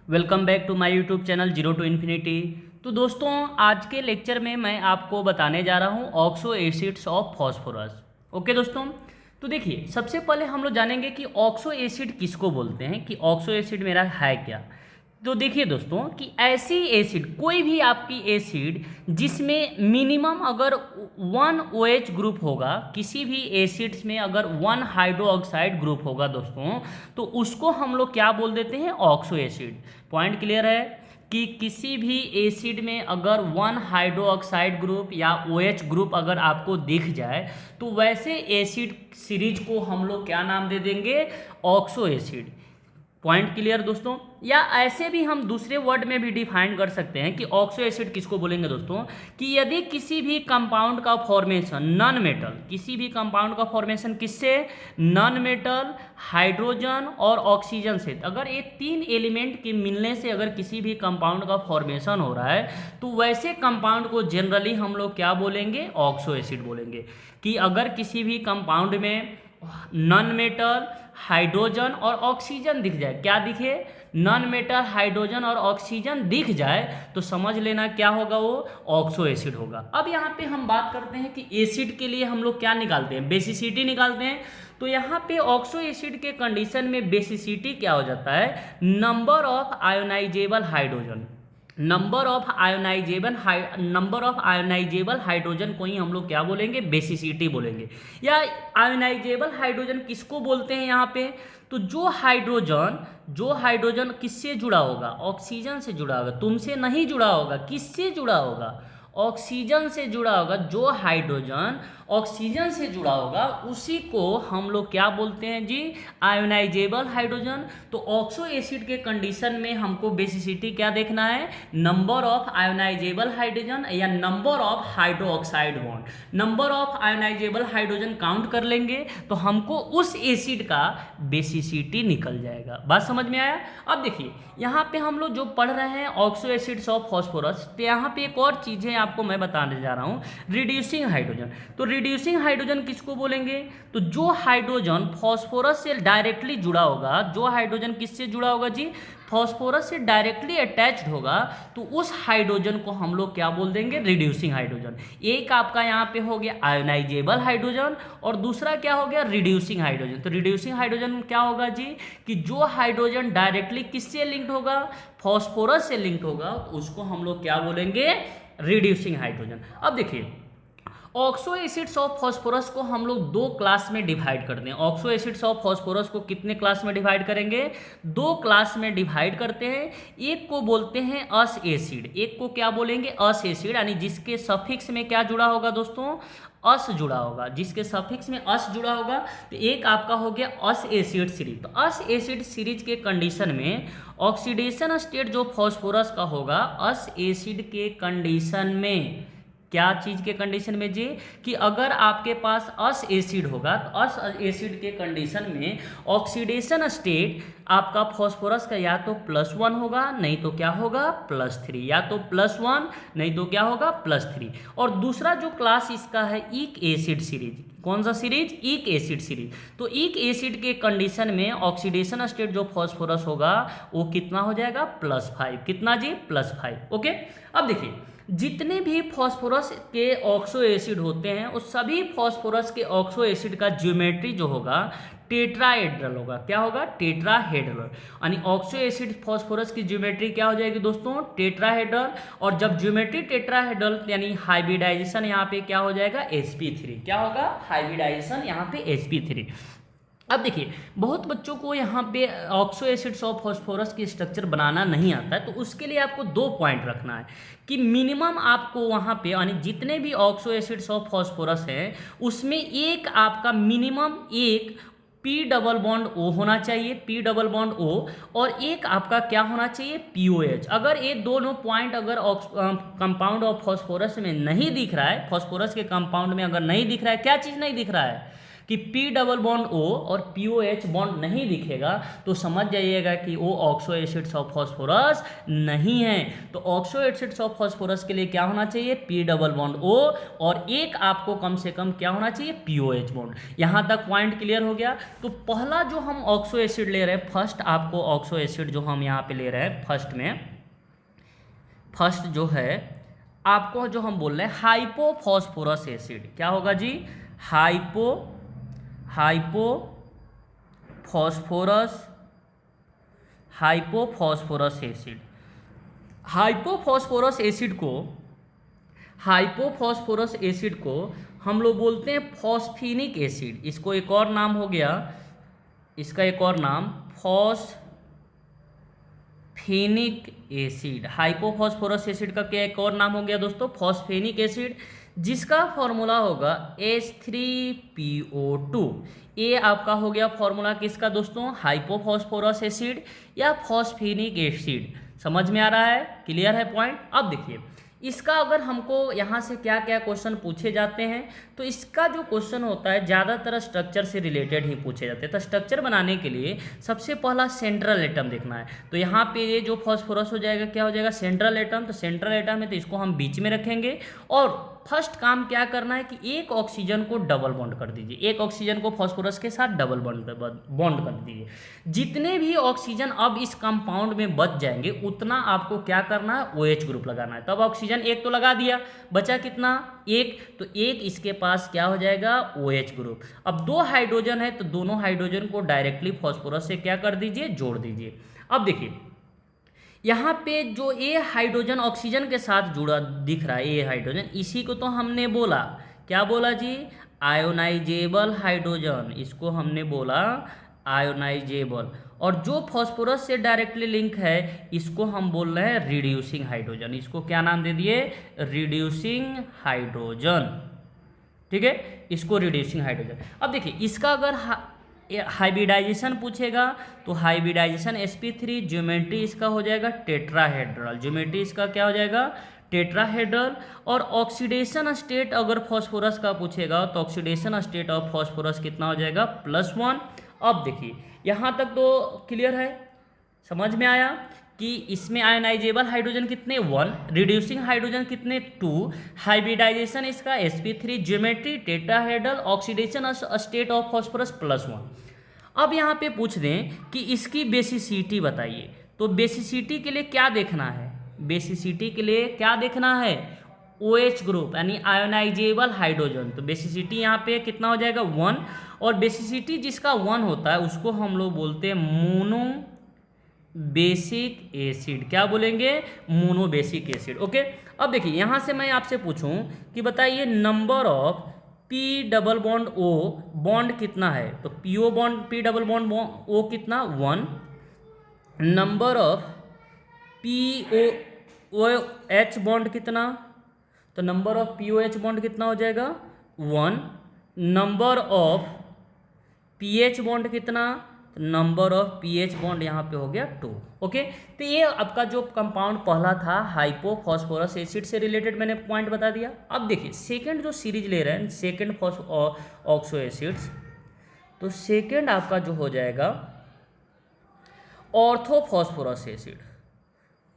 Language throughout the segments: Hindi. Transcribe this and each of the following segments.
Welcome back to my YouTube channel zero to infinity. तो दोस्तों, आज के लेक्चर में मैं आपको बताने जा रहा हूँ oxo acids of phosphorus. Okay दोस्तों, तो देखिए, सबसे पहले हम लोग जानेंगे कि ऑक्सो एसिड किसको बोलते हैं, कि ऑक्सो एसिड मेरा है क्या। तो देखिए दोस्तों, कि ऐसी एसिड, कोई भी आपकी एसिड जिसमें मिनिमम अगर 1 OH ग्रुप होगा, किसी भी एसिड्स में अगर 1 हाइड्रो ऑक्साइड ग्रुप होगा दोस्तों, तो उसको हम लोग क्या बोल देते हैं, ऑक्सो एसिड। पॉइंट क्लियर है कि किसी भी एसिड में अगर 1 हाइड्रो ऑक्साइड ग्रुप या OH ग्रुप अगर आपको दिख जाए, तो वैसे एसिड सीरीज को हम लोग क्या नाम दे देंगे, ऑक्सो एसिड। पॉइंट क्लियर दोस्तों। या ऐसे भी हम दूसरे वर्ड में भी डिफाइन कर सकते हैं कि ऑक्सो एसिड किसको बोलेंगे दोस्तों, कि यदि किसी भी कंपाउंड का फॉर्मेशन नॉन मेटल, किसी भी कंपाउंड का फॉर्मेशन किससे, नॉन मेटल, हाइड्रोजन और ऑक्सीजन से, अगर ये 3 एलिमेंट के मिलने से अगर किसी भी कंपाउंड का फॉर्मेशन हो रहा है, तो वैसे कंपाउंड को जनरली हम लोग क्या बोलेंगे, ऑक्सो एसिड बोलेंगे। कि अगर किसी भी कंपाउंड में नॉन मेटल, हाइड्रोजन और ऑक्सीजन दिख जाए, क्या दिखे, नॉन मेटल, हाइड्रोजन और ऑक्सीजन दिख जाए, तो समझ लेना क्या होगा, वो ऑक्सो एसिड होगा। अब यहाँ पे हम बात करते हैं कि एसिड के लिए हम लोग क्या निकालते हैं, बेसिसिटी निकालते हैं। तो यहाँ पे ऑक्सो एसिड के कंडीशन में बेसिसिटी क्या हो जाता है, number of ionisable hydrogen. Number of ionisable hydrogen को ही हम लोग क्या बोलेंगे, बेसिसिटी बोलेंगे। या आयोनाइजेबल हाइड्रोजन किसको बोलते हैं यहाँ पे, तो जो हाइड्रोजन किससे जुड़ा होगा, ऑक्सीजन से जुड़ा होगा, तुमसे नहीं जुड़ा होगा, किससे जुड़ा होगा, ऑक्सीजन से जुड़ा होगा। जो हाइड्रोजन ऑक्सीजन से जुड़ा होगा उसी को हम लोग क्या बोलते हैं जी, आयोनाइजेबल हाइड्रोजन। तो ऑक्सो एसिड के कंडीशन में हमको बेसिसिटी क्या देखना है, नंबर ऑफ आयोनाइजेबल हाइड्रोजन या number of hydro oxide bond. Number of ionisable hydrogen count कर लेंगे तो हमको उस एसिड का बेसिसिटी निकल जाएगा। बात समझ में आया। अब देखिए, यहाँ पे हम लोग जो पढ़ रहे हैं ऑक्सो एसिड्स ऑफ फॉस्फोरस, तो यहाँ पे एक और चीज़ें आपको मैं बताने जा रहा हूँ, रिड्यूसिंग हाइड्रोजन। तो रिड्यूसिंग हाइड्रोजन किसको बोलेंगे, तो जो हाइड्रोजन फॉस्फोरस से डायरेक्टली जुड़ा होगा, जो हाइड्रोजन किससे जुड़ा होगा जी, फॉस्फोरस से डायरेक्टली अटैच्ड होगा, तो उस हाइड्रोजन को हम लोग क्या बोल देंगे, रिड्यूसिंग हाइड्रोजन। एक आपका यहाँ पे हो गया आयोनाइजेबल हाइड्रोजन और दूसरा क्या हो गया, रिड्यूसिंग हाइड्रोजन। तो रिड्यूसिंग हाइड्रोजन क्या होगा जी, कि जो हाइड्रोजन डायरेक्टली किससे लिंक्ड होगा, फॉस्फोरस से लिंक्ड होगा, उसको हम लोग क्या बोलेंगे, रिड्यूसिंग हाइड्रोजन। अब देखिए, ऑक्सो एसिड्स ऑफ फॉस्फोरस को हम लोग 2 क्लास में डिवाइड करते हैं। ऑक्सो एसिड्स ऑफ फॉस्फोरस को कितने क्लास में डिवाइड करेंगे, 2 क्लास में डिवाइड करते हैं। एक को बोलते हैं अस एसिड, एक को क्या बोलेंगे, अस एसिड, यानी जिसके सफिक्स में क्या जुड़ा होगा दोस्तों, अस जुड़ा होगा, जिसके सफिक्स में अस जुड़ा होगा। तो एक आपका हो गया अस एसिड सीरीज। तो अस एसिड सीरीज के कंडीशन में ऑक्सीडेशन स्टेट जो फॉस्फोरस का होगा, अस एसिड के कंडीशन में, क्या चीज़ के कंडीशन में जी, कि अगर आपके पास अस एसिड होगा, तो अस एसिड के कंडीशन में ऑक्सीडेशन स्टेट आपका फॉस्फोरस का या तो +1 होगा, नहीं तो क्या होगा, +3, या तो +1 नहीं तो क्या होगा, +3। और दूसरा जो क्लास इसका है, ईक एसिड सीरीज। कौन सा सीरीज, ईक एसिड सीरीज। तो ईक एसिड के कंडीशन में ऑक्सीडेशन स्टेट जो फॉस्फोरस होगा वो कितना हो जाएगा, +5। कितना जी, +5। ओके। अब देखिए, जितने भी फॉस्फोरस के ऑक्सो एसिड होते हैं, उस सभी फॉस्फोरस के ऑक्सो एसिड का ज्योमेट्री जो होगा टेट्राहेड्रल होगा। क्या होगा, टेट्राहेड्रल। यानी ऑक्सो एसिड फॉस्फोरस की ज्योमेट्री क्या हो जाएगी दोस्तों, टेट्राहेड्रल। और जब ज्योमेट्री टेट्राहेड्रल यानी हाइब्रिडाइजेशन यहाँ पे क्या हो जाएगा, sp3। क्या होगा, हाइब्रिडाइजेशन यहाँ पे sp3। अब देखिए, बहुत बच्चों को यहाँ पे ऑक्सो एसिड्स ऑफ फॉस्फोरस की स्ट्रक्चर बनाना नहीं आता है, तो उसके लिए आपको 2 पॉइंट रखना है कि मिनिमम आपको वहाँ पे, यानी जितने भी ऑक्सो एसिड्स ऑफ फॉस्फोरस हैं उसमें एक आपका मिनिमम एक P डबल बॉन्ड O होना चाहिए, P डबल बॉन्ड O, और एक आपका क्या होना चाहिए, POH। अगर ये दोनों पॉइंट अगर कंपाउंड ऑफ फॉस्फोरस में नहीं दिख रहा है, फॉस्फोरस के कंपाउंड में अगर नहीं दिख रहा है, क्या चीज़ नहीं दिख रहा है, कि P डबल बॉन्ड O और POH बॉन्ड नहीं दिखेगा तो समझ जाइएगा कि वो ऑक्सो एसिड्स ऑफ फॉस्फोरस नहीं है। तो ऑक्सो एसिड्स ऑफ फॉस्फोरस के लिए क्या होना चाहिए, P डबल बॉन्ड O और एक आपको कम से कम क्या होना चाहिए, POH बॉन्ड। यहाँ तक पॉइंट क्लियर हो गया। तो पहला जो हम ऑक्सो एसिड ले रहे हैं, फर्स्ट आपको ऑक्सो एसिड जो हम यहाँ पे ले रहे हैं फर्स्ट जो है आपको जो हम बोल रहे हैं हाइपोफॉस्फोरस एसिड, क्या होगा जी, हाइपोफॉस्फोरस एसिड। हाइपोफॉस्फोरस एसिड को हम लोग बोलते हैं फॉस्फेनिक एसिड। इसको एक और नाम हो गया, इसका एक और नाम फॉस्फेनिक एसिड। हाइपोफॉस्फोरस एसिड का क्या एक और नाम हो गया दोस्तों, फॉस्फेनिक एसिड, जिसका फॉर्मूला होगा H3PO2। ये आपका हो गया फॉर्मूला किसका दोस्तों, हाइपोफॉस्फोरस एसिड या फॉस्फेनिक एसिड। समझ में आ रहा है, क्लियर है पॉइंट। अब देखिए इसका अगर हमको यहाँ से क्या क्या क्वेश्चन पूछे जाते हैं, तो इसका जो क्वेश्चन होता है ज़्यादातर स्ट्रक्चर से रिलेटेड ही पूछे जाते हैं। तो स्ट्रक्चर बनाने के लिए सबसे पहला सेंट्रल एटम देखना है। तो यहाँ पे ये जो फॉस्फोरस हो जाएगा, क्या हो जाएगा, सेंट्रल एटम। तो सेंट्रल एटम है तो इसको हम बीच में रखेंगे और फर्स्ट काम क्या करना है कि एक ऑक्सीजन को डबल बॉन्ड कर दीजिए, एक ऑक्सीजन को फॉस्फोरस के साथ डबल बॉन्ड कर दीजिए। जितने भी ऑक्सीजन अब इस कंपाउंड में बच जाएंगे उतना आपको क्या करना है, OH ग्रुप लगाना है। तब ऑक्सीजन एक तो लगा दिया, बचा कितना, एक, तो एक इसके पास क्या हो जाएगा, OH ग्रुप। अब 2 हाइड्रोजन है तो दोनों हाइड्रोजन को डायरेक्टली फॉस्फोरस से क्या कर दीजिए, जोड़ दीजिए। अब देखिए यहाँ पे जो ये हाइड्रोजन ऑक्सीजन के साथ जुड़ा दिख रहा है, ये हाइड्रोजन, इसी को तो हमने बोला, क्या बोला जी, आयोनाइजेबल हाइड्रोजन। इसको हमने बोला आयोनाइजेबल। और जो फॉस्फोरस से डायरेक्टली लिंक है इसको हम बोल रहे हैं रिड्यूसिंग हाइड्रोजन। इसको क्या नाम दे दिए, रिड्यूसिंग हाइड्रोजन। ठीक है, इसको रिड्यूसिंग हाइड्रोजन। अब देखिए इसका अगर हाइब्रिडाइजेशन पूछेगा तो हाइब्रिडाइजेशन sp3, ज्योमेट्री इसका हो जाएगा टेट्राहेड्रल, ज्योमेट्री इसका क्या हो जाएगा, टेट्राहेड्रल। और ऑक्सीडेशन स्टेट अगर फॉस्फोरस का पूछेगा तो ऑक्सीडेशन स्टेट ऑफ फॉस्फोरस कितना हो जाएगा, +1। अब देखिए यहाँ तक तो क्लियर है, समझ में आया कि इसमें आयनाइजेबल हाइड्रोजन कितने, 1, रिड्यूसिंग हाइड्रोजन कितने, 2, हाइब्रिडाइजेशन इसका sp3, geometry tetrahedral, oxidation state of phosphorus +1। अब यहाँ पे पूछ दें कि इसकी बेसिसिटी बताइए, तो बेसिसिटी के लिए क्या देखना है, बेसिसिटी के लिए क्या देखना है, OH ग्रुप यानी आयोनाइजेबल हाइड्रोजन। तो बेसिसिटी यहाँ पे कितना हो जाएगा, 1। और बेसिसिटी जिसका 1 होता है उसको हम लोग बोलते हैं मोनो बेसिक एसिड। क्या बोलेंगे, मोनो बेसिक एसिड। ओके, अब देखिए यहाँ से मैं आपसे पूछूं कि बताइए number of P double bond O bond कितना है, तो PO bond P double bond O कितना, 1। नंबर ऑफ POH बॉन्ड कितना, तो नंबर ऑफ POH बॉन्ड कितना हो जाएगा, 1। नंबर ऑफ PH बॉन्ड कितना, नंबर ऑफ पीएच बॉन्ड यहाँ पे हो गया 2। ओके, तो ये आपका जो कंपाउंड पहला था हाइपोफॉस्फोरस एसिड से रिलेटेड मैंने पॉइंट बता दिया। अब देखिए सेकंड जो सीरीज ले रहे हैं, सेकंड ऑक्सो एसिड्स, तो सेकंड आपका जो हो जाएगा ऑर्थोफॉस्फोरस एसिड,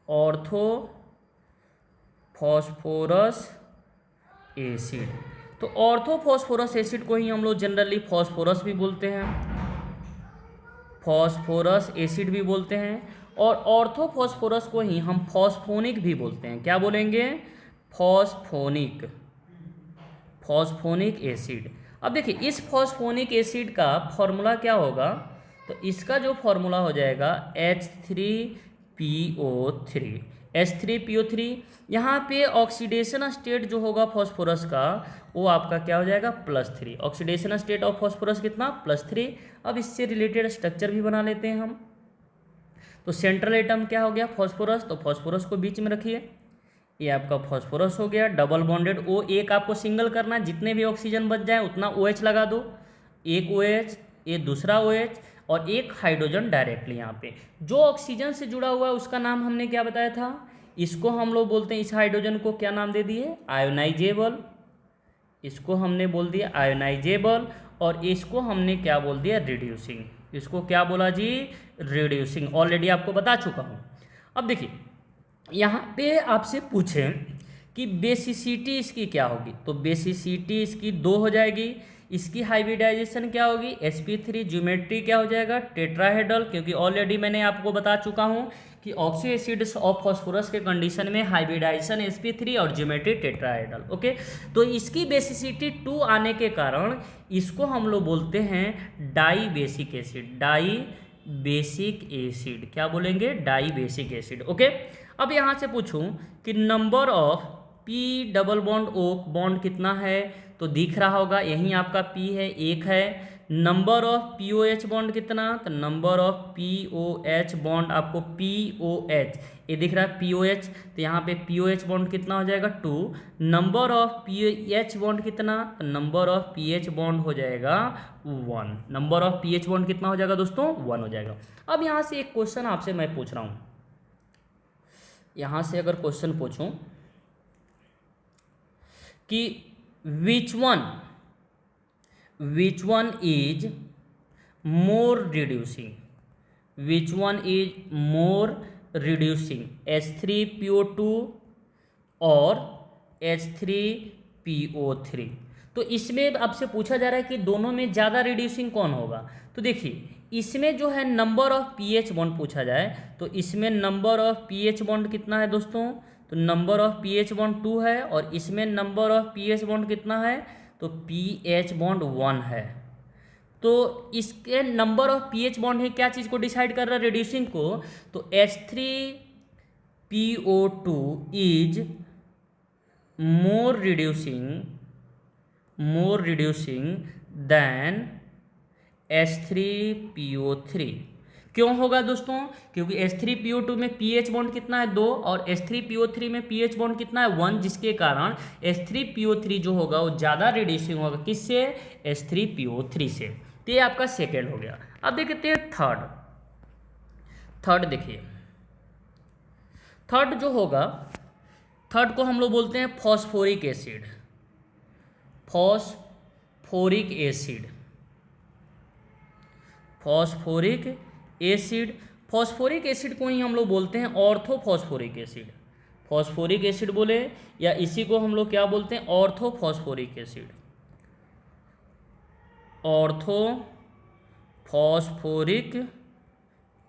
ऑर्थोफॉस्फोरस एसिड। तो ऑर्थोफॉस्फोरस एसिड को ही हम लोग जनरली फॉस्फोरस भी बोलते हैं, फॉस्फोरस एसिड भी बोलते हैं, और ऑर्थोफॉस्फोरस को ही हम फॉस्फोनिक भी बोलते हैं। क्या बोलेंगे, फॉस्फोनिक एसिड। अब देखिए इस फॉस्फोनिक एसिड का फॉर्मूला क्या होगा, तो इसका जो फॉर्मूला हो जाएगा H3PO3। यहाँ पे ऑक्सीडेशन स्टेट जो होगा फॉस्फोरस का वो आपका क्या हो जाएगा, +3। ऑक्सीडेशन स्टेट ऑफ फॉस्फोरस कितना, +3। अब इससे रिलेटेड स्ट्रक्चर भी बना लेते हैं हम। तो सेंट्रल एटम क्या हो गया, फॉस्फोरस, तो फॉस्फोरस को बीच में रखिए, ये आपका फॉस्फोरस हो गया। डबल बॉन्डेड O, एक आपको सिंगल करना है, जितने भी ऑक्सीजन बच जाए उतना OH लगा दो, एक OH, ये दूसरा OH और एक हाइड्रोजन डायरेक्टली यहाँ पे। जो ऑक्सीजन से जुड़ा हुआ है उसका नाम हमने क्या बताया था, इसको हम लोग बोलते हैं, इस हाइड्रोजन को क्या नाम दे दिए, आयोनाइजेबल। इसको हमने बोल दिया आयोनाइजेबल। और इसको हमने क्या बोल दिया, रिड्यूसिंग। इसको क्या बोला जी, रिड्यूसिंग। ऑलरेडी आपको बता चुका हूँ। अब देखिए यहाँ पे आपसे पूछें कि बेसिसिटी इसकी क्या होगी, तो बेसिसिटी इसकी 2 हो जाएगी। इसकी हाइब्रिडाइजेशन क्या होगी, sp3। ज्योमेट्री क्या हो जाएगा, टेट्राहेड्रल, क्योंकि ऑलरेडी मैंने आपको बता चुका हूँ कि ऑक्सी एसिड्स ऑफ फास्फोरस के कंडीशन में हाइब्रिडाइजेशन sp3 और ज्योमेट्री टेट्राहेड्रल। ओके, तो इसकी बेसिसिटी 2 आने के कारण इसको हम लोग बोलते हैं dibasic acid. Dibasic acid क्या बोलेंगे, डाई बेसिक एसिड। ओके, अब यहाँ से पूछूं कि number of P double bond O bond कितना है, तो दिख रहा होगा यहीं आपका पी है, 1 है। Number of P O H bond कितना, तो number of P O H bond आपको पी ओ एच ये दिख रहा है पी ओ एच, तो यहाँ पे पी ओ एच बॉन्ड कितना हो जाएगा 2। Number of P H bond कितना, तो number of P H bond हो जाएगा 1। Number of P H bond कितना हो जाएगा दोस्तों, 1 हो जाएगा। अब यहाँ से एक क्वेश्चन आपसे मैं पूछ रहा हूँ, यहाँ से अगर क्वेश्चन पूछूं कि which one is more reducing, which one is more reducing, H3PO2 और H3PO3। तो इसमें आपसे पूछा जा रहा है कि दोनों में ज़्यादा रिड्यूसिंग कौन होगा। तो देखिए इसमें जो है नंबर ऑफ पीएच बॉन्ड पूछा जाए, तो इसमें नंबर ऑफ पीएच बॉन्ड कितना है दोस्तों, तो नंबर ऑफ पीएच बॉन्ड 2 है, और इसमें नंबर ऑफ पीएच बॉन्ड कितना है, तो पीएच बॉन्ड 1 है। तो इसके नंबर ऑफ पीएच बॉन्ड है क्या चीज़ को डिसाइड कर रहा है, रिड्यूसिंग को, तो H3PO2 is more reducing then H3PO3। क्यों होगा दोस्तों, क्योंकि H3PO2 में pH बॉन्ड कितना है 2 और H3PO3 में pH बॉन्ड कितना है 1, जिसके कारण H3PO3 जो होगा वो ज़्यादा रिड्यूसिंग होगा किससे, H3PO3 से। तो ये आपका सेकेंड हो गया। अब देखते हैं थर्ड देखिए, थर्ड जो होगा, थर्ड को हम लोग बोलते हैं phosphoric acid. Phosphoric acid, phosphoric acid, phosphoric acid को ही हम लोग बोलते हैं ऑर्थोफॉस्फोरिक एसिड। फॉस्फोरिक एसिड बोले या इसी को हम लोग क्या बोलते हैं, ऑर्थोफॉस्फोरिक एसिड। ऑर्थोफॉस्फोरिक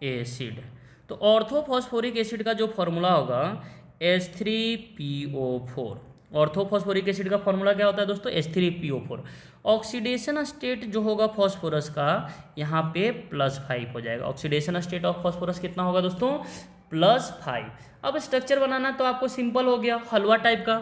एसिड, तो ऑर्थोफॉस्फोरिक एसिड का जो फॉर्मूला होगा H3PO4। ऑर्थोफॉस्फोरिक एसिड का फॉर्मूला क्या होता है दोस्तों, H3PO4। ऑक्सीडेशन स्टेट जो होगा फॉस्फोरस का यहाँ पे +5 हो जाएगा। ऑक्सीडेशन स्टेट ऑफ फॉस्फोरस कितना होगा दोस्तों, +5। अब स्ट्रक्चर बनाना तो आपको सिंपल हो गया, हलवा टाइप का।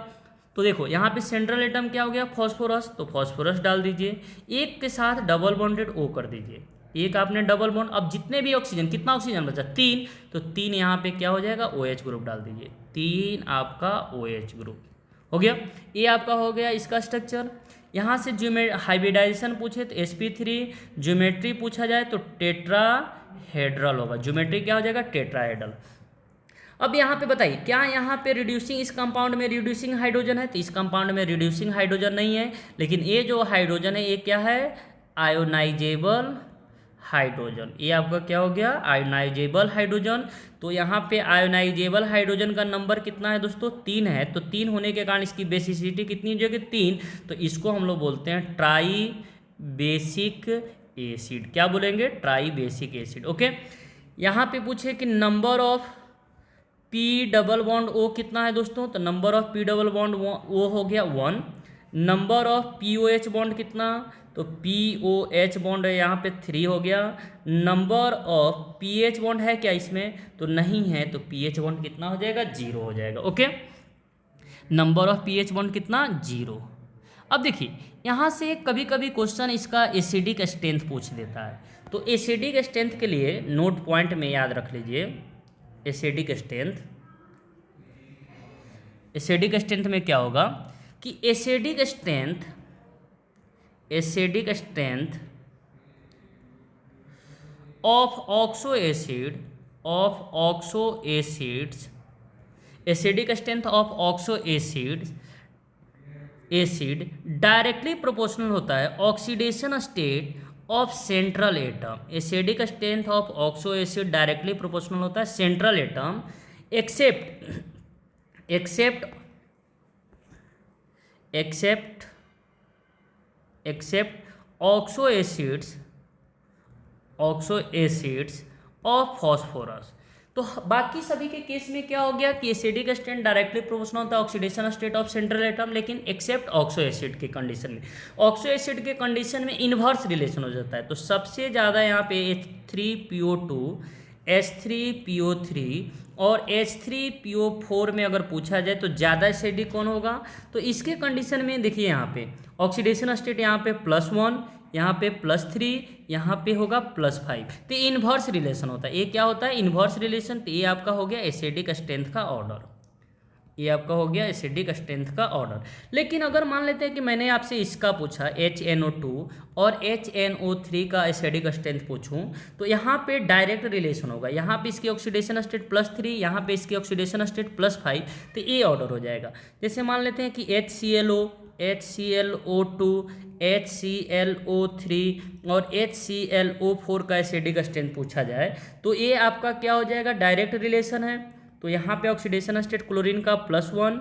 तो देखो यहाँ पे सेंट्रल एटम क्या हो गया, फॉस्फोरस, तो फॉस्फोरस डाल दीजिए, एक के साथ डबल बॉन्डेड O कर दीजिए, एक आपने डबल बॉन्ड। अब जितने भी ऑक्सीजन, कितना ऑक्सीजन बचा 3, तो 3 यहाँ पे क्या हो जाएगा, OH ग्रुप डाल दीजिए, 3 आपका OH ग्रुप हो गया। ये आपका हो गया इसका स्ट्रक्चर। यहाँ से हाइब्रिडाइजेशन पूछे तो sp3, ज्योमेट्री पूछा जाए तो टेट्राहेड्रल होगा। ज्योमेट्री क्या हो जाएगा, टेट्राहेड्रल। अब यहाँ पे बताइए क्या यहाँ पे रिड्यूसिंग, इस कंपाउंड में रिड्यूसिंग हाइड्रोजन है, तो इस कंपाउंड में रिड्यूसिंग हाइड्रोजन नहीं है, लेकिन ये जो हाइड्रोजन है ये क्या है, आयोनाइजेबल हाइड्रोजन। ये आपका क्या हो गया, आयोनाइजेबल हाइड्रोजन। तो यहाँ पे आयोनाइजेबल हाइड्रोजन का नंबर कितना है दोस्तों, 3 है। तो 3 होने के कारण इसकी बेसिसिटी कितनी हो जाएगी, 3। तो इसको हम लोग बोलते हैं ट्राई बेसिक एसिड। क्या बोलेंगे, ट्राई बेसिक एसिड। ओके, यहाँ पे पूछे कि number of P double bond O कितना है दोस्तों, तो number of P double bond O हो गया 1। Number of P O H bond कितना, तो पी ओ एच बॉन्ड है यहाँ पे 3 हो गया। Number of P H bond है क्या इसमें, तो नहीं है, तो पी एच बॉन्ड कितना हो जाएगा, 0 हो जाएगा। Okay, number of P H bond कितना, 0। अब देखिए यहाँ से कभी कभी क्वेश्चन इसका एसिडिक स्ट्रेंथ पूछ देता है, तो एसिडिक स्ट्रेंथ के लिए नोट पॉइंट में याद रख लीजिए, एसिडिक स्ट्रेंथ में क्या होगा कि acidic strength of oxo acids, acidic strength of oxo acids acid directly proportional होता है oxidation state of central atom. Acidic strength of oxo acid directly proportional होता है central atom except except except except oxo acids of phosphorus. तो बाकी सभी के केस में क्या हो गया कि एसिडिक स्ट्रेंथ डायरेक्टली प्रोपोर्शनल होता है oxidation state of central atom, लेकिन एक्सेप्ट ऑक्सो एसिड के कंडीशन में, ऑक्सो एसिड के कंडीशन में इन्वर्स रिलेशन हो जाता है। तो सबसे ज़्यादा यहाँ पे H3PO2 H3PO3 और H3PO4 में अगर पूछा जाए तो ज़्यादा एसिडिक कौन होगा, तो इसके कंडीशन में देखिए यहाँ पे ऑक्सीडेशन स्टेट यहाँ पे +1, यहाँ पे +3, यहाँ पे होगा +5। तो इन्वर्स रिलेशन होता है। ये क्या होता है इन्वर्स रिलेशन। तो ये आपका हो गया एसिडिक स्ट्रेंथ का ऑर्डर, ये आपका हो गया एसिडिक स्ट्रेंथ का ऑर्डर। लेकिन अगर मान लेते हैं कि मैंने आपसे इसका पूछा HNO2 और HNO3 का एसिडिक स्ट्रेंथ पूछूं, तो यहाँ पे डायरेक्ट रिलेशन होगा। यहाँ पे इसकी ऑक्सीडेशन स्टेट +3, यहाँ पे इसकी ऑक्सीडेशन स्टेट +5, तो ये ऑर्डर हो जाएगा। जैसे मान लेते हैं कि HClO, HClO2, HClO3 और HClO4 का एसिडिक स्ट्रेंथ पूछा जाए, तो ये आपका क्या हो जाएगा डायरेक्ट रिलेशन है। तो यहाँ पे ऑक्सीडेशन स्टेट क्लोरीन का +1,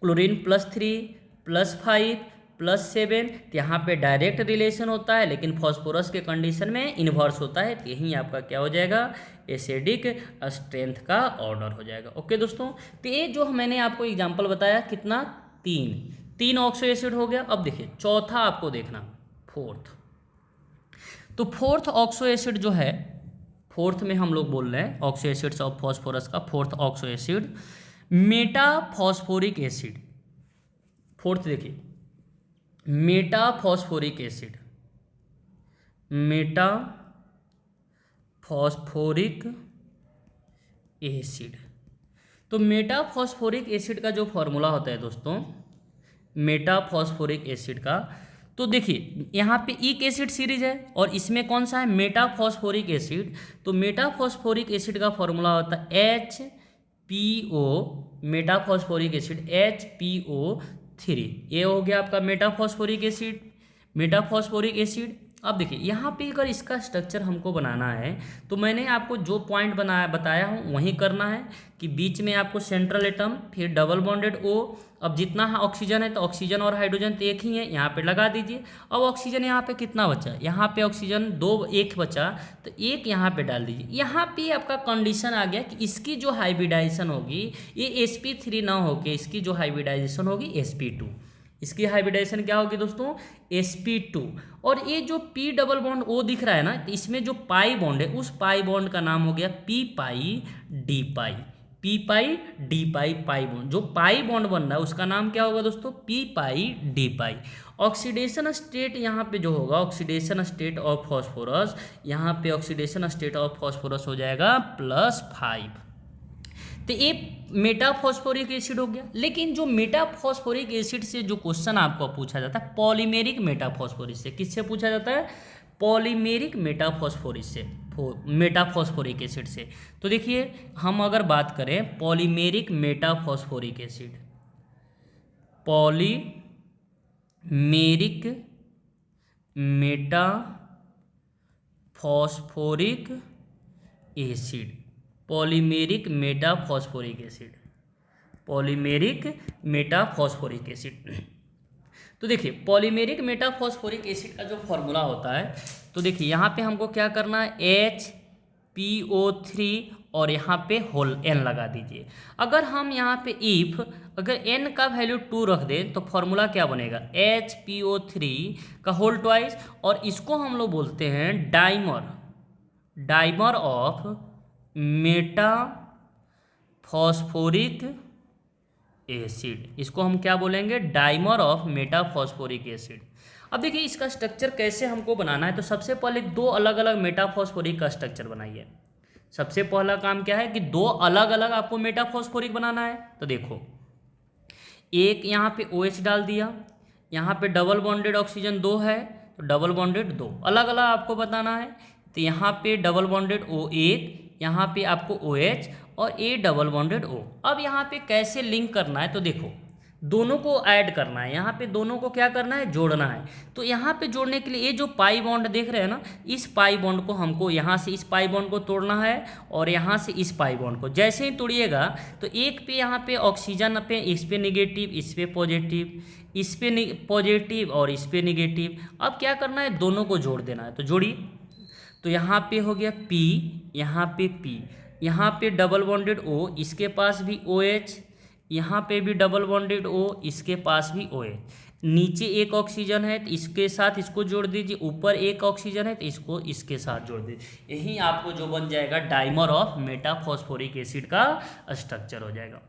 क्लोरीन +3, +5, +7, तो यहाँ पे डायरेक्ट रिलेशन होता है, लेकिन फॉस्फोरस के कंडीशन में इन्वर्स होता है। तो यही आपका क्या हो जाएगा एसिडिक स्ट्रेंथ का ऑर्डर हो जाएगा। ओके दोस्तों, तो ये जो मैंने आपको एग्जाम्पल बताया कितना, तीन ऑक्सो एसिड हो गया। अब देखिए चौथा आपको देखना, फोर्थ। तो फोर्थ ऑक्सो एसिड जो है, फोर्थ में हम लोग बोल रहे हैं ऑक्सो एसिड्स ऑफ फॉस्फोरस का fourth oxo acid metaphosphoric acid. Fourth देखिए मेटाफॉस्फोरिक एसिड, मेटाफॉस्फोरिक एसिड। तो मेटाफॉस्फोरिक एसिड का जो फॉर्मूला होता है दोस्तों, मेटाफॉस्फोरिक एसिड का, तो देखिए यहाँ पे एक एसिड सीरीज है और इसमें कौन सा है मेटाफॉस्फोरिक एसिड। तो मेटाफॉस्फोरिक एसिड का फॉर्मूला होता है HPO, मेटाफॉस्फोरिक एसिड HPO3। ये हो गया आपका मेटाफॉस्फोरिक एसिड, मेटाफॉस्फोरिक एसिड। अब देखिए यहाँ पे अगर इसका स्ट्रक्चर हमको बनाना है, तो मैंने आपको जो पॉइंट बताया हूँ वही करना है कि बीच में आपको सेंट्रल एटम, फिर डबल बॉन्डेड O। अब जितना ऑक्सीजन है तो ऑक्सीजन और हाइड्रोजन तो एक ही है, यहाँ पे लगा दीजिए। अब ऑक्सीजन यहाँ पे कितना बचा, यहाँ पे ऑक्सीजन एक बचा, तो एक यहाँ पे डाल दीजिए। यहाँ पे आपका कंडीशन आ गया कि इसकी जो हाइब्रिडाइजेशन होगी ये sp3 ना होके इसकी जो हाइब्रिडाइजेशन होगी sp2। इसकी हाइब्रिडाइजेशन क्या होगी दोस्तों sp2। और ये जो p डबल बॉन्ड O दिख रहा है ना, तो इसमें जो पाई बॉन्ड है उस पाई बॉन्ड का नाम हो गया p पाई d पाई, p पाई d पाई, पाई बॉन्ड। जो पाई बॉन्ड बन रहा है उसका नाम क्या होगा दोस्तों p पाई d पाई। ऑक्सीडेशन स्टेट यहाँ पे जो होगा ऑक्सीडेशन स्टेट ऑफ फॉस्फोरस, यहाँ पे ऑक्सीडेशन स्टेट ऑफ फॉस्फोरस हो जाएगा +5। तो ये मेटाफॉस्फोरिक एसिड हो गया। लेकिन जो मेटाफॉस्फोरिक एसिड से जो क्वेश्चन आपको पूछा जाता है पॉलीमेरिक मेटाफॉस्फोरिक से, किससे पूछा जाता है पॉलीमेरिक मेटाफॉस्फोरिक से, मेटाफॉस्फोरिक एसिड से। तो देखिए हम अगर बात करें polymeric metaphosphoric acid, polymeric metaphosphoric acid, polymeric metaphosphoric acid, polymeric metaphosphoric acid. तो देखिए पॉलीमेरिक मेटाफॉस्फोरिक एसिड का जो फॉर्मूला होता है, तो देखिए यहाँ पे हमको क्या करना है HPO3 और यहाँ पे होल n लगा दीजिए। अगर हम यहाँ पे इफ अगर n का वैल्यू 2 रख दें तो फॉर्मूला क्या बनेगा HPO3 का होल ट्वाइस, और इसको हम लोग बोलते हैं डाइमर ऑफ मेटाफॉस्फोरिक एसिड। इसको हम क्या बोलेंगे डाइमर ऑफ मेटाफॉस्फोरिक एसिड। अब देखिए इसका स्ट्रक्चर कैसे हमको बनाना है, तो सबसे पहले दो अलग अलग मेटाफॉस्फोरिक का स्ट्रक्चर बनाइए। सबसे पहला काम क्या है कि दो अलग अलग आपको मेटाफॉस्फोरिक बनाना है। तो देखो एक यहाँ पे OH डाल दिया, यहाँ पे डबल बॉन्डेड ऑक्सीजन 2 है तो डबल बॉन्डेड 2 अलग अलग आपको बताना है। तो यहाँ पे डबल बॉन्डेड O1, यहाँ पे आपको OH और A डबल बॉन्डेड O। अब यहाँ पे कैसे लिंक करना है, तो देखो दोनों को ऐड करना है, यहाँ पे दोनों को क्या करना है, जोड़ना है। तो यहाँ पे जोड़ने के लिए ये जो पाई बॉन्ड देख रहे हैं ना, इस पाई बॉन्ड को हमको यहाँ से इस पाई बॉन्ड को तोड़ना है और यहाँ से इस पाई बॉन्ड को। जैसे ही तोड़िएगा तो एक पे यहाँ पे ऑक्सीजन पे, इस पे निगेटिव, इस पे पॉजिटिव, इस पे पॉजिटिव और इस पे निगेटिव। अब क्या करना है, दोनों को जोड़ देना है। तो जोड़िए, तो यहाँ पे हो गया P, यहाँ पे P, यहाँ पे डबल बॉन्डेड O, इसके पास भी OH, यहाँ पे भी डबल बॉन्डेड O, इसके पास भी OH। नीचे एक ऑक्सीजन है तो इसके साथ इसको जोड़ दीजिए, ऊपर एक ऑक्सीजन है तो इसको इसके साथ जोड़ दीजिए। यही आपको जो बन जाएगा डाइमर ऑफ मेटाफॉस्फोरिक एसिड का स्ट्रक्चर हो जाएगा।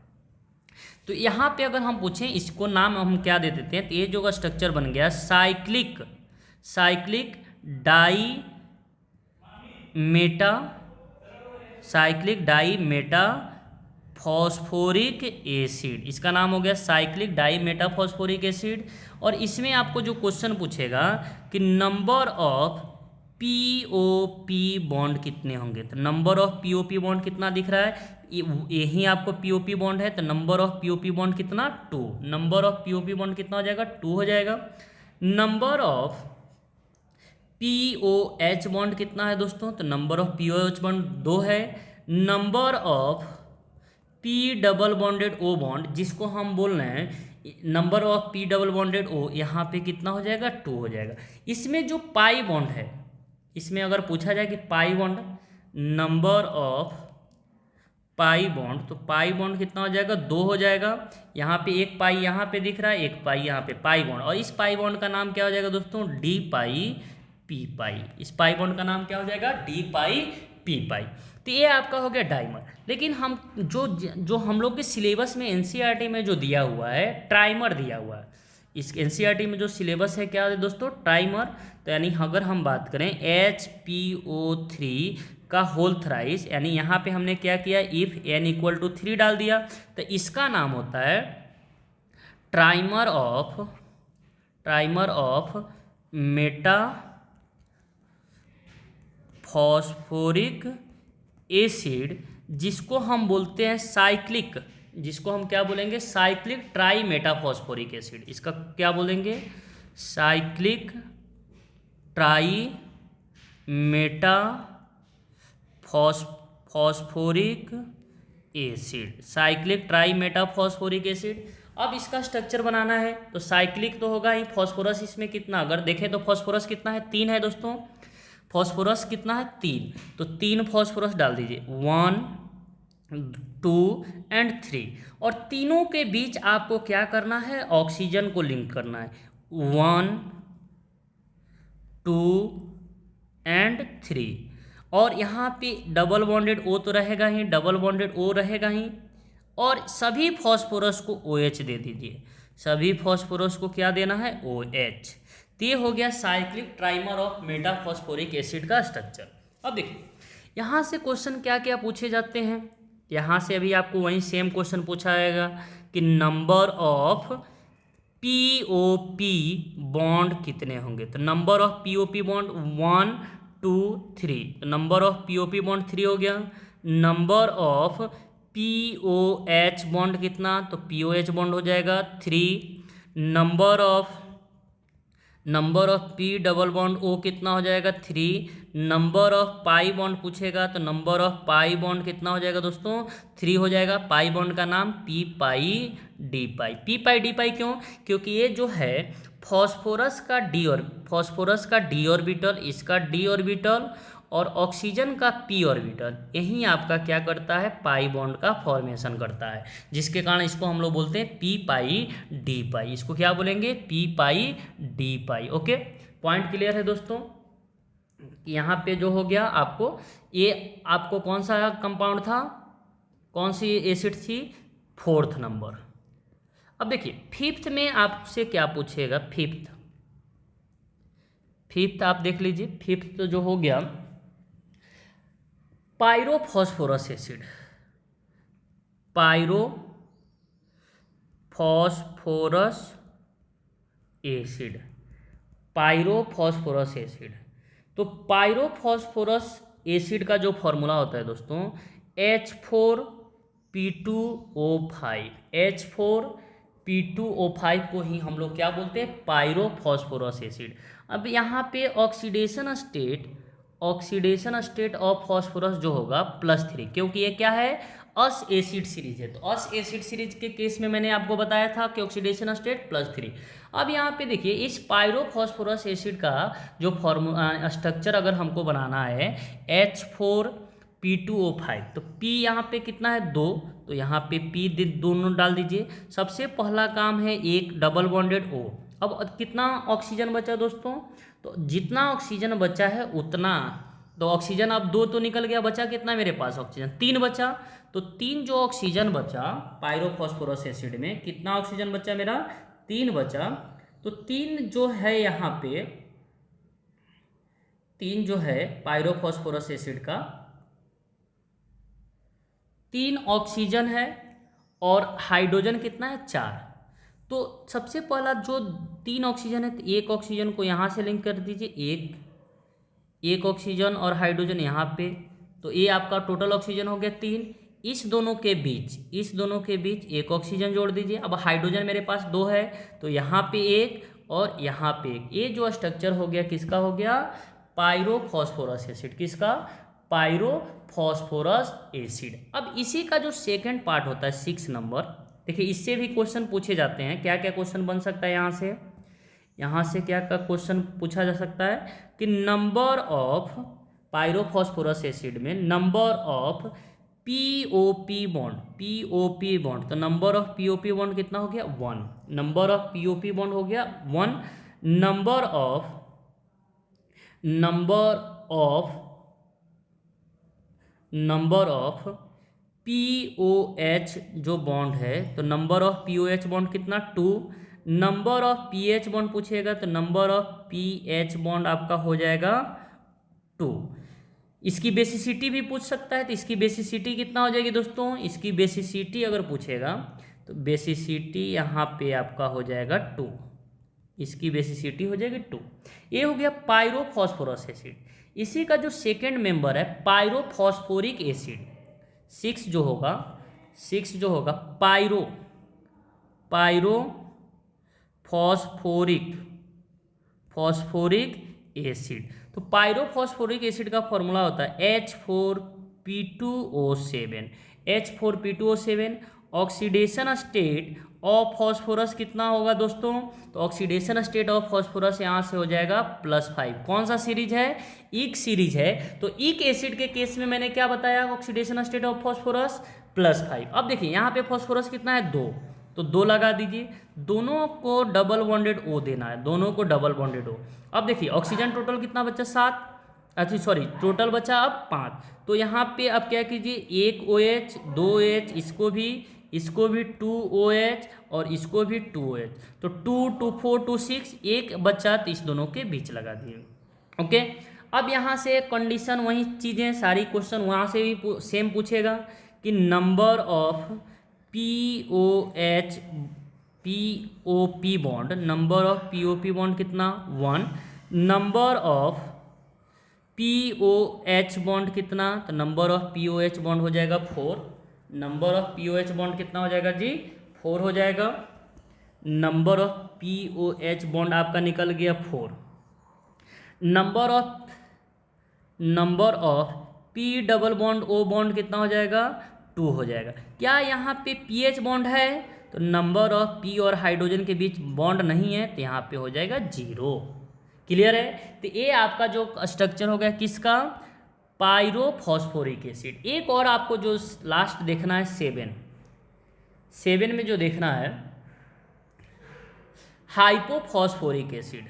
तो यहाँ पे अगर हम पूछें इसको नाम हम क्या दे देते हैं, तो ये जो स्ट्रक्चर बन गया cyclic dimetaphosphoric acid, इसका नाम हो गया cyclic dimetaphosphoric acid. और इसमें आपको जो क्वेश्चन पूछेगा कि नंबर ऑफ पीओपी बॉन्ड कितने होंगे, तो नंबर ऑफ पीओपी बॉन्ड कितना दिख रहा है, यही आपको पीओपी बॉन्ड है, तो नंबर ऑफ पीओपी बॉन्ड कितना, 2। नंबर ऑफ पीओपी बॉन्ड कितना हो जाएगा, 2 हो जाएगा। नंबर ऑफ पीओएच बॉन्ड कितना है दोस्तों, तो नंबर ऑफ पीओएच बॉन्ड 2 है। Number of P double bonded O bond, जिसको हम बोल रहे हैं number of P double bonded O, यहाँ पे कितना हो जाएगा, 2 हो जाएगा। इसमें जो पाई बॉन्ड है, इसमें अगर पूछा जाए कि pi bond, number of pi bond, तो पाई बॉन्ड कितना हो जाएगा, 2 हो जाएगा। यहाँ पे एक पाई यहाँ पे दिख रहा है, एक पाई यहाँ पे, पाई बॉन्ड। और इस पाई बॉन्ड का नाम क्या हो जाएगा दोस्तों, डी पाई पी पाई। इस पाई बॉन्ड का नाम क्या हो जाएगा, डी पाई पी पाई। तो ये आपका हो गया डाइमर। लेकिन हम जो हम लोग के सिलेबस में एनसीईआरटी में जो दिया हुआ है, ट्राइमर दिया हुआ है। इस एनसीईआरटी में जो सिलेबस है क्या है दोस्तों, ट्राइमर। तो यानी अगर हम बात करें HPO3 का होल थ्राइस, यानी यहाँ पे हमने क्या किया, इफ n = 3 डाल दिया, तो इसका नाम होता है trimer of Meta phosphoric acid, जिसको हम बोलते हैं साइक्लिक, जिसको हम क्या बोलेंगे, साइक्लिक ट्राई मेटाफॉस्फोरिक एसिड। इसका क्या बोलेंगे, cyclic try Meta phosphoric acid, cyclic try Meta phosphoric acid. अब इसका स्ट्रक्चर बनाना है, तो साइक्लिक तो होगा ही, फॉस्फोरस इसमें कितना, अगर देखें तो फॉस्फोरस कितना है, 3 है दोस्तों। फॉस्फोरस कितना है, 3, तो 3 फॉस्फोरस डाल दीजिए, 1 2 एंड 3। और तीनों के बीच आपको क्या करना है, ऑक्सीजन को लिंक करना है, 1 2 एंड 3। और यहाँ पे डबल बॉन्डेड O तो रहेगा ही, डबल बॉन्डेड O रहेगा ही। और सभी फॉस्फोरस को OH दे दीजिए, सभी फॉस्फोरस को क्या देना है, OH। तो ये हो गया cyclic trimer of metaphosphoric acid का स्ट्रक्चर। अब देखिए यहाँ से क्वेश्चन क्या क्या पूछे जाते हैं, यहाँ से अभी आपको वही सेम क्वेश्चन पूछा जाएगा कि नंबर ऑफ POP बॉन्ड कितने होंगे। तो नंबर ऑफ POP बॉन्ड 1 2 3, तो नंबर ऑफ POP बॉन्ड 3 हो गया। नंबर ऑफ POH बॉन्ड कितना, तो POH बॉन्ड हो जाएगा 3। Number of P double bond O कितना हो जाएगा, 3। नंबर ऑफ पाई बॉन्ड पूछेगा, तो नंबर ऑफ पाई बॉन्ड कितना हो जाएगा दोस्तों, 3 हो जाएगा। पाई बॉन्ड का नाम P पाई D पाई। P पाई D पाई क्यों, क्योंकि ये जो है फॉस्फोरस का D ऑर्बिटल, इसका D ऑर्बिटल और ऑक्सीजन का P ऑर्बिटल, यही आपका क्या करता है, पाई बॉन्ड का फॉर्मेशन करता है, जिसके कारण इसको हम लोग बोलते हैं P पाई D पाई। इसको क्या बोलेंगे, P पाई D पाई। ओके, पॉइंट क्लियर है दोस्तों। यहाँ पे जो हो गया आपको, ये आपको कौन सा कंपाउंड था, कौन सी एसिड थी, 4th नंबर। अब देखिए 5th में आपसे क्या पूछेगा, 5th आप देख लीजिए। 5th तो जो हो गया पायरोफॉस्फोरस एसिड, पायरोफॉस्फोरस एसिड। तो पायरोफॉस्फोरस एसिड का जो फॉर्मूला होता है दोस्तों, H4P2O5, P2O5 को ही हम लोग क्या बोलते हैं, पायरोफॉस्फोरस एसिड। अब यहाँ पे ऑक्सीडेशन स्टेट ऑफ फॉस्फोरस जो होगा +3, क्योंकि ये क्या है, अस एसिड सीरीज है। तो अस एसिड सीरीज के केस में मैंने आपको बताया था कि ऑक्सीडेशन स्टेट +3। अब यहाँ पे देखिए इस पायरोफॉस्फोरस एसिड का जो फॉर्मूला स्ट्रक्चर अगर हमको बनाना है H4P2O5, तो P यहाँ पे कितना है 2, तो यहाँ पे P दोनों डाल दीजिए। सबसे पहला काम है एक डबल बॉन्डेड O। अब कितना ऑक्सीजन बचा दोस्तों, तो जितना ऑक्सीजन बचा है उतना, तो ऑक्सीजन अब 2 तो निकल गया, बचा कितना मेरे पास ऑक्सीजन 3 बचा। तो 3 जो ऑक्सीजन बचा पायरोफॉस्फोरस एसिड में, कितना ऑक्सीजन बचा मेरा 3 बचा। तो 3 जो है यहाँ पे 3 जो है पायरोफॉस्फोरस एसिड का 3 ऑक्सीजन है और हाइड्रोजन कितना है 4। तो सबसे पहला जो 3 ऑक्सीजन है, तो एक ऑक्सीजन को यहाँ से लिंक कर दीजिए, एक ऑक्सीजन और हाइड्रोजन यहाँ पे, तो ये आपका टोटल ऑक्सीजन हो गया 3। इस दोनों के बीच एक ऑक्सीजन जोड़ दीजिए। अब हाइड्रोजन मेरे पास 2 है, तो यहाँ पे एक और यहाँ पे एक। ये जो स्ट्रक्चर हो गया किसका हो गया, पायरोफॉस्फोरस एसिड। किसका, पायरोफॉस्फोरस एसिड। अब इसी का जो सेकंड पार्ट होता है 6 नंबर, देखिए इससे भी क्वेश्चन पूछे जाते हैं। क्या क्या क्वेश्चन बन सकता है यहाँ से क्या क्या क्वेश्चन पूछा जा सकता है कि नंबर ऑफ पायरोफॉस्फोरस एसिड में नंबर ऑफ पीओपी बॉन्ड, तो नंबर ऑफ पीओपी बॉन्ड कितना हो गया 1, नंबर ऑफ पीओपी बॉन्ड हो गया 1, नंबर ऑफ पीओएच जो बॉन्ड है, तो नंबर ऑफ पीओएच बॉन्ड कितना 2, नंबर ऑफ पीएच बॉन्ड पूछेगा तो नंबर ऑफ पीएच बॉन्ड आपका हो जाएगा 2। इसकी बेसिसिटी भी पूछ सकता है, तो इसकी बेसिसिटी कितना हो जाएगी दोस्तों, इसकी बेसिसिटी अगर पूछेगा तो बेसिसिटी यहाँ पे आपका हो जाएगा 2, इसकी बेसिसिटी हो जाएगी 2। ये हो गया पायरोफॉस्फोरस एसिड। इसी का जो सेकेंड मेंबर है पायरोफॉस्फोरिक एसिड, 6 जो होगा पायरोफॉस्फोरिक एसिड। तो पायरोफॉस्फोरिक एसिड का फॉर्मूला होता है H4P2O7। Oxidation state of phosphorus कितना होगा दोस्तों, तो ऑक्सीडेशन स्टेट ऑफ फॉस्फोरस यहाँ से हो जाएगा +5। कौन सा सीरीज है, इक सीरीज है। तो इक एसिड के केस में मैंने क्या बताया, ऑक्सीडेशन स्टेट ऑफ फॉस्फोरस +5। अब देखिए यहाँ पे फॉस्फोरस कितना है 2, तो 2 लगा दीजिए। दोनों को डबल बॉन्डेड O देना है, दोनों को डबल बॉन्डेड O। अब देखिए ऑक्सीजन टोटल कितना बचा 7, टोटल बचा अब 5। तो यहाँ पे अब क्या कीजिए, एक OH 2 OH, इसको भी 2 OH और इसको भी 2 OH, तो 2 2 4 2 6, एक बचा तो इस दोनों के बीच लगा दिए। ओके, अब यहाँ से कंडीशन वही चीज़ें सारी क्वेश्चन वहाँ से भी सेम पूछेगा कि number of POP bond, number of POP bond कितना 1, नंबर ऑफ POH बॉन्ड कितना, तो नंबर ऑफ POH बॉन्ड हो जाएगा 4, नंबर ऑफ POH बॉन्ड कितना हो जाएगा जी 4 हो जाएगा। नंबर ऑफ POH बॉन्ड आपका निकल गया 4, number of P double bond O bond कितना हो जाएगा 2 हो जाएगा। क्या यहाँ पे pH बॉन्ड है, तो नंबर ऑफ P और हाइड्रोजन के बीच बॉन्ड नहीं है, तो यहाँ पे हो जाएगा 0। क्लियर है, तो ये आपका जो स्ट्रक्चर हो गया किसका, पायरोफॉस्फोरिक एसिड। एक और आपको जो लास्ट देखना है 7 में जो देखना है हाइपोफॉस्फोरिक एसिड,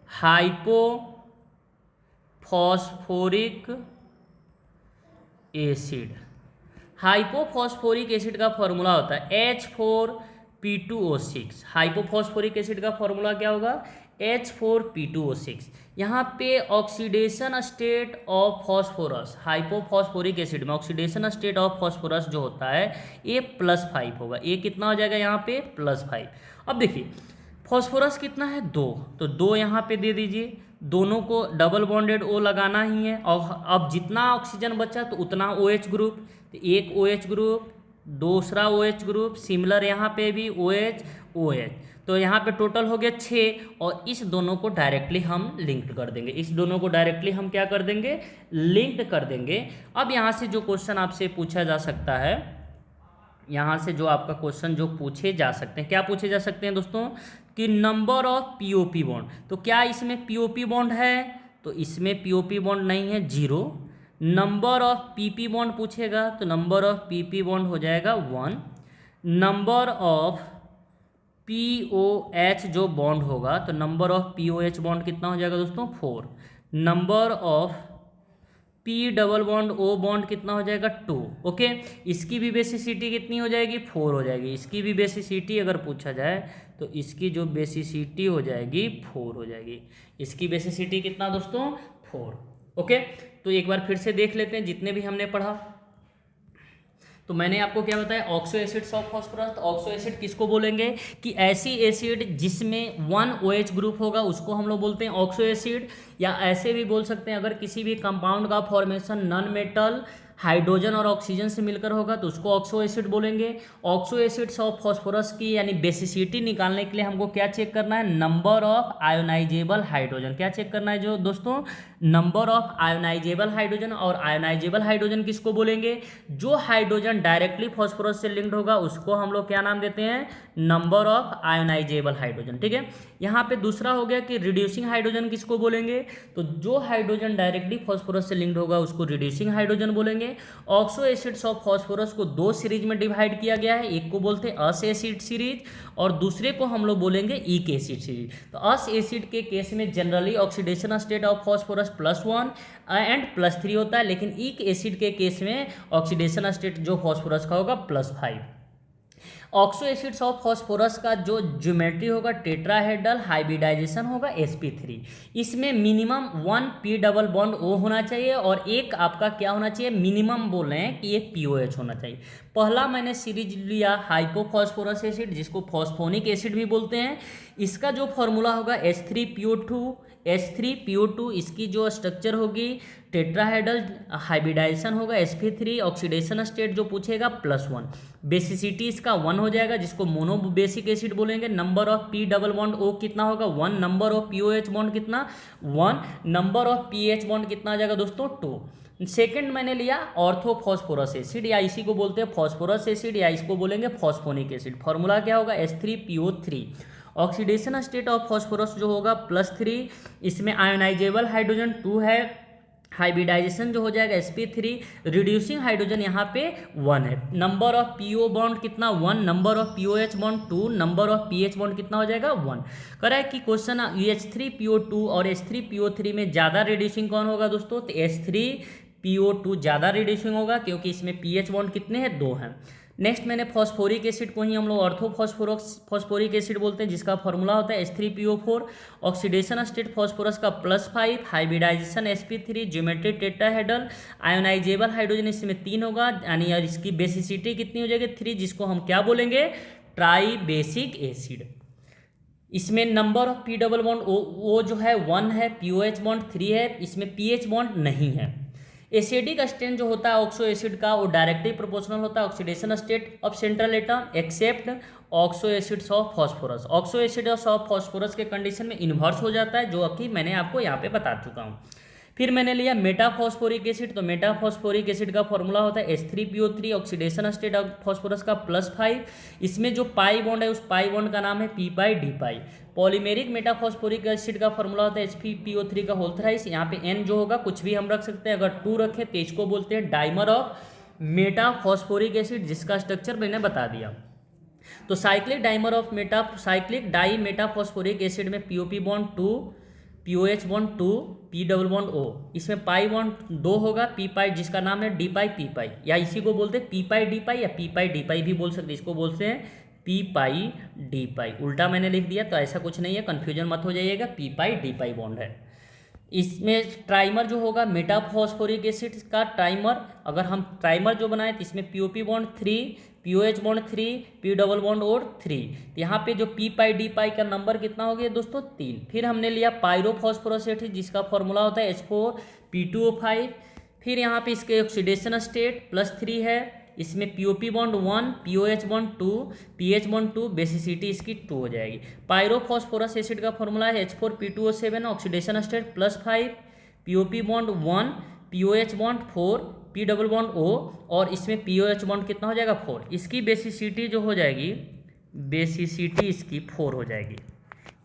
हाइपोफॉस्फोरिक एसिड का फॉर्मूला होता है H4P2O6। हाइपोफॉस्फोरिक एसिड का फॉर्मूला क्या होगा, H4P2O6। यहाँ पे oxidation state of phosphorus, hypophosphoric acid में ऑक्सीडेशन स्टेट ऑफ फॉस्फोरस जो होता है ये +5 होगा। ये कितना हो जाएगा यहाँ पे +5। अब देखिए फॉस्फोरस कितना है 2, तो 2 यहाँ पे दे दीजिए, दोनों को डबल बॉन्डेड O लगाना ही है। और अब जितना ऑक्सीजन बचा तो उतना OH ग्रुप, तो एक OH ग्रुप दूसरा OH ग्रुप, सिमिलर यहाँ पे भी OH OH, तो यहाँ पे टोटल हो गया 6, और इस दोनों को डायरेक्टली हम लिंक्ड कर देंगे, इस दोनों को डायरेक्टली हम क्या कर देंगे, लिंक्ड कर देंगे। अब यहाँ से जो क्वेश्चन आपसे पूछा जा सकता है, यहाँ से जो आपका क्वेश्चन जो पूछे जा सकते हैं, क्या पूछे जा सकते हैं दोस्तों, कि नंबर ऑफ POP बॉन्ड, तो क्या इसमें POP बॉन्ड है, तो इसमें POP बॉन्ड नहीं है, 0। नंबर ऑफ PP बॉन्ड पूछेगा तो नंबर ऑफ PP बॉन्ड हो जाएगा 1। नंबर ऑफ POH जो बॉन्ड होगा तो नंबर ऑफ POH बॉन्ड कितना हो जाएगा दोस्तों, 4। Number of P double bond O bond कितना हो जाएगा, 2। ओके, इसकी भी बेसिसिटी कितनी हो जाएगी, 4 हो जाएगी। इसकी भी बेसिसिटी अगर पूछा जाए तो इसकी जो बेसिसिटी हो जाएगी 4 हो जाएगी। इसकी बेसिसिटी कितना दोस्तों, 4। ओके, तो एक बार फिर से देख लेते हैं जितने भी हमने पढ़ा। तो मैंने आपको क्या बताया, ऑक्सो एसिड्स ऑफ फॉस्फोरस। तो ऑक्सो एसिड किसको बोलेंगे, कि ऐसी एसिड जिसमें 1 OH ग्रुप होगा उसको हम लोग बोलते हैं ऑक्सो एसिड। या ऐसे भी बोल सकते हैं, अगर किसी भी कंपाउंड का फॉर्मेशन नॉन मेटल हाइड्रोजन और ऑक्सीजन से मिलकर होगा तो उसको ऑक्सो एसिड बोलेंगे। ऑक्सो एसिड्स ऑफ फॉस्फोरस की यानी बेसिसिटी निकालने के लिए हमको क्या चेक करना है, नंबर ऑफ आयोनाइजेबल हाइड्रोजन। क्या चेक करना है जो दोस्तों, नंबर ऑफ आयोनाइजेबल हाइड्रोजन। और आयोनाइजेबल हाइड्रोजन किसको बोलेंगे, जो हाइड्रोजन डायरेक्टली फॉस्फोरस से लिंक्ड होगा उसको हम लोग क्या नाम देते हैं, नंबर ऑफ आयोनाइजेबल हाइड्रोजन। ठीक है, यहाँ पे दूसरा हो गया कि रिड्यूसिंग हाइड्रोजन किसको बोलेंगे, तो जो हाइड्रोजन डायरेक्टली फॉस्फोरस से लिंक्ड होगा उसको रिड्यूसिंग हाइड्रोजन बोलेंगे। ऑक्सो एसिड्स ऑफ फॉस्फोरस को 2 सीरीज में डिवाइड किया गया है, एक को बोलते हैं अस एसिड सीरीज और दूसरे को हम लोग बोलेंगे ईक एसिड सीरीज। तो अस एसिड के केस में generally oxidation state of phosphorus +1 and +3 होता है, लेकिन ईक एसिड के केस में ऑक्सीडेशन स्टेट जो फॉस्फोरस का होगा +5। ऑक्सो एसिड्स ऑफ फॉस्फोरस का जो ज्योमेट्री होगा टेट्राहेड्रल, हाइब्रिडाइजेशन होगा sp3। इसमें minimum 1 P double bond O होना चाहिए और एक आपका क्या होना चाहिए, मिनिमम बोल रहे हैं कि एक POH होना चाहिए। पहला मैंने सीरीज लिया हाइपोफॉस्फोरस एसिड जिसको फॉस्फोनिक एसिड भी बोलते हैं। इसका जो फॉर्मूला होगा H3PO2, इसकी जो स्ट्रक्चर होगी टेट्राहेड्रल, हाइब्रिडाइजेशन होगा sp3, ऑक्सीडेशन स्टेट जो पूछेगा +1, बेसिसिटी इसका 1 हो जाएगा जिसको मोनो बेसिक एसिड बोलेंगे। Number of P double bond O कितना होगा, 1। नंबर ऑफ POH बॉन्ड कितना, 1। नंबर ऑफ PH बॉन्ड कितना आ जाएगा दोस्तों, 2। सेकंड मैंने लिया ऑर्थोफॉस्फोरस एसिड, या इसी को बोलते हैं फॉस्फोरस एसिड या इसको बोलेंगे फॉस्फोनिक एसिड। फॉर्मूला क्या होगा, H3PO3। Oxidation state of phosphorus जो होगा +3, इसमें आयोनाइजेबल हाइड्रोजन 2 है, हाइब्रिडाइजेशन जो हो जाएगा sp3, रिड्यूसिंग हाइड्रोजन यहाँ पे 1 है। नंबर ऑफ PO बॉन्ड कितना, 1। Number of POH bond 2। Number of PH bond कितना हो जाएगा, 1। कह रहा है कि क्वेश्चन H3PO2 और H3PO3 में ज़्यादा रिड्यूसिंग कौन होगा दोस्तों, तो H3PO2 ज़्यादा रिड्यूसिंग होगा क्योंकि इसमें PH बॉन्ड कितने हैं, 2 हैं। नेक्स्ट मैंने फॉस्फोरिक एसिड को ही हम लोग ऑर्थोफॉस्फोरिक एसिड बोलते हैं जिसका फॉर्मूला होता है H3PO4। ऑक्सीडेशन स्टेट फॉस्फोरस का +5, hybridisation sp3, geometry tetrahedral, ionisable hydrogen इसमें 3 होगा, यानी इसकी बेसिसिटी कितनी हो जाएगी, 3, जिसको हम क्या बोलेंगे, ट्राई बेसिक एसिड। इसमें number of P double bond O जो है 1 है, POH बॉन्ड 3 है, इसमें PH बॉन्ड नहीं है। एसिडिक स्ट्रेन जो होता है ऑक्सो एसिड का वो डायरेक्टली प्रोपोर्शनल होता है oxidation state of central atom except oxo acids of phosphorus. Oxo acids of phosphorus के कंडीशन में इन्वर्स हो जाता है, जो कि मैंने आपको यहाँ पे बता चुका हूँ। फिर मैंने लिया मेटाफॉस्फोरिक एसिड, तो मेटाफॉस्फोरिक एसिड का फॉर्मूला होता है H3PO3, oxidation state of phosphorus का +5। इसमें जो पाई बॉन्ड है उस पाई बॉन्ड का नाम है p पाई d पाई। पॉलीमेरिक मेटाफॉस्फोरिक एसिड का फॉर्मूला होता है H3PO3 का होल थ्राइस। यहाँ पे n जो होगा कुछ भी हम रख सकते हैं, अगर 2 रखें तो इसको बोलते हैं डाइमर ऑफ मेटाफॉस्फोरिक एसिड, जिसका स्ट्रक्चर मैंने बता दिया। तो cyclic dimer of cyclic dimetaphosphoric acid में POP bond 2, POH bond 2, P double bond O, इसमें पाई बॉन्ड 2 होगा, P पाई जिसका नाम है D पाई P पाई, या इसी को बोलते हैं P पाई D पाई या P पाई D पाई भी बोल सकते हैं, इसको बोलते हैं P पाई D पाई। उल्टा मैंने लिख दिया तो ऐसा कुछ नहीं है, कन्फ्यूजन मत हो जाइएगा, P पाई D पाई बॉन्ड है। इसमें ट्राइमर जो होगा मेटाफॉस्फोरिक एसिड का ट्राइमर, अगर हम ट्राइमर जो बनाए तो इसमें POP bond 3, POH bond 3, P double bond और 3। यहाँ पे जो P पाई D पाई का नंबर कितना हो गया दोस्तों, 3। फिर हमने लिया पायरोफॉस्फोरस एसिड जिसका फॉर्मूला होता है H4P2O5। फिर यहाँ पे इसके ऑक्सीडेशन स्टेट +3 है, इसमें POP bond 1, POH bond 2, PH bond 2, basicity इसकी 2 हो जाएगी। पायरोफॉस्फोरस एसिड का फॉर्मूला है H4P2O7, oxidation state +5, POP bond 1, POH bond 4, P double bond O, और इसमें POH बॉन्ड कितना हो जाएगा 4। इसकी बेसिसिटी जो हो जाएगी, बेसिसिटी इसकी 4 हो जाएगी।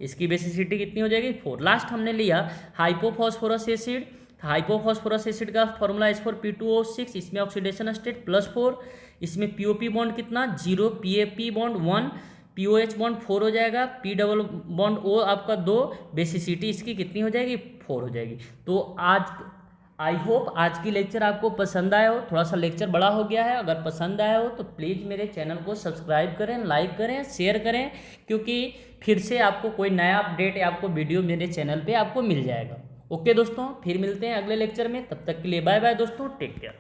इसकी बेसिसिटी कितनी हो जाएगी 4। लास्ट हमने लिया हाइपोफॉस्फोरस एसिड। हाइपोफॉस्फोरस एसिड का फॉर्मूला H4P2O6, इसमें ऑक्सीडेशन स्टेट +4, इसमें POP बॉन्ड कितना 0, PAP बॉन्ड 1, POH बॉन्ड 4 हो जाएगा, P डबल बॉन्ड O आपका 2, बेसिसिटी इसकी कितनी हो जाएगी 4 हो जाएगी। तो आज आई होप आज की लेक्चर आपको पसंद आया हो। थोड़ा सा लेक्चर बड़ा हो गया है, अगर पसंद आया हो तो प्लीज़ मेरे चैनल को सब्सक्राइब करें, लाइक करें, शेयर करें, क्योंकि फिर से आपको कोई नया अपडेट या आपको वीडियो मेरे चैनल पे आपको मिल जाएगा। ओके दोस्तों, फिर मिलते हैं अगले लेक्चर में, तब तक के लिए बाय बाय दोस्तों, टेक केयर।